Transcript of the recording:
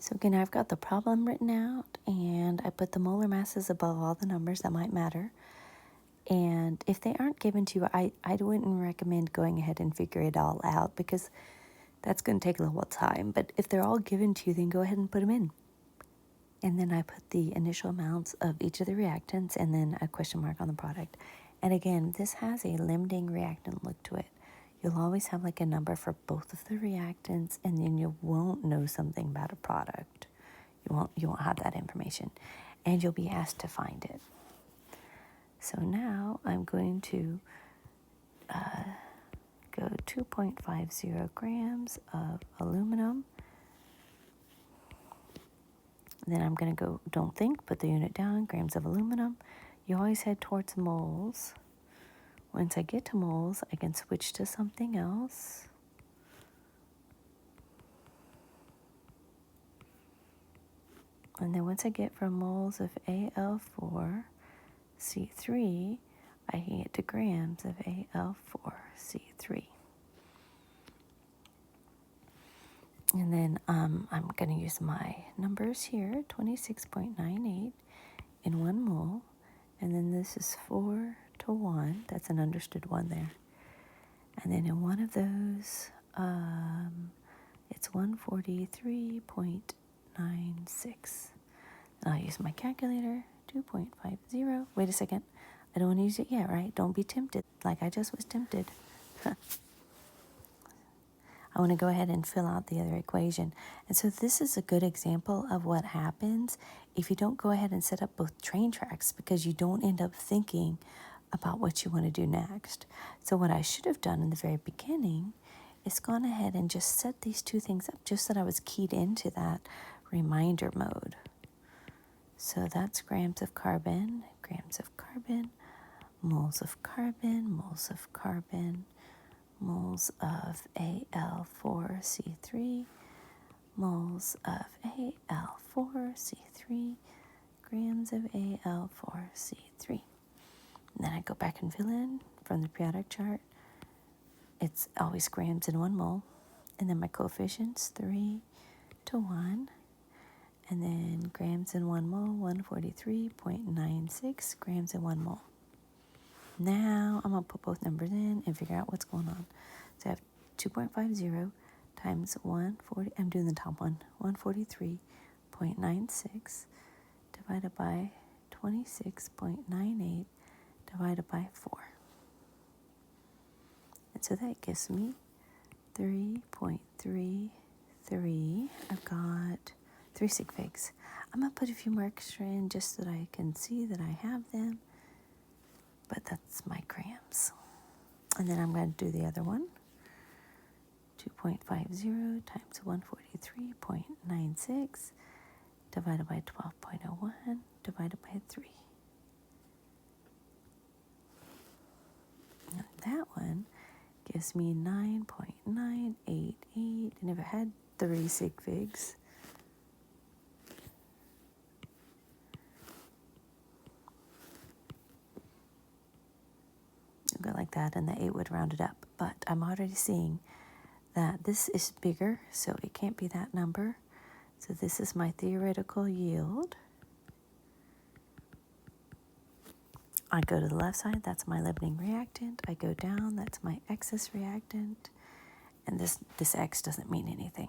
So again, I've got the problem written out, and I put the molar masses above all the numbers that might matter. And if they aren't given to you, I wouldn't recommend going ahead and figure it all out, because that's going to take a little time. But if they're all given to you, then go ahead and put them in. And then I put the initial amounts of each of the reactants and then a question mark on the product. And again, this has a limiting reactant look to it. You'll always have like a number for both of the reactants, and then you won't know something about a product. You won't have that information, and you'll be asked to find it. So now I'm going to go 2.50 grams of aluminum. Then I'm going to go, don't think, put the unit down, grams of aluminum. You always head towards moles. Once I get to moles, I can switch to something else. And then once I get from moles of Al4C3, I can get to grams of Al4C3. And then I'm going to use my numbers here, 26.98 in 1 mole. And then this is 4 to 1. That's an understood one there. And then in one of those, it's 143.96. And I'll use my calculator, 2.50. Wait a second. I don't want to use it yet, right? Don't be tempted, like I just was tempted. I want to go ahead and fill out the other equation. And so this is a good example of what happens if you don't go ahead and set up both train tracks, because you don't end up thinking about what you want to do next. So what I should have done in the very beginning is gone ahead and just set these two things up just so that I was keyed into that reminder mode. So that's grams of carbon, moles of carbon, moles of carbon, moles of Al4C3, moles of Al4C3, grams of Al4C3. And then I go back and fill in from the periodic chart. It's always grams in 1 mole. And then my coefficients, 3 to 1. And then grams in 1 mole, 143.96 grams in 1 mole. Now I'm going to put both numbers in and figure out what's going on. So I have 2.50 times 140, I'm doing the top one, 143.96 divided by 26.98 divided by 4. And so that gives me 3.33. I've got 3 sig figs. I'm going to put a few more extra in just so that I can see that I have them. But that's my grams. And then I'm going to do the other one. 2.50 times 143.96 divided by 12.01 divided by 3. And that one gives me 9.988. And if I had 3 sig figs, go like that, and the 8 would round it up. But I'm already seeing that this is bigger, so it can't be that number. So this is my theoretical yield. I go to the left side, that's my limiting reactant. I go down, that's my excess reactant. And this X doesn't mean anything.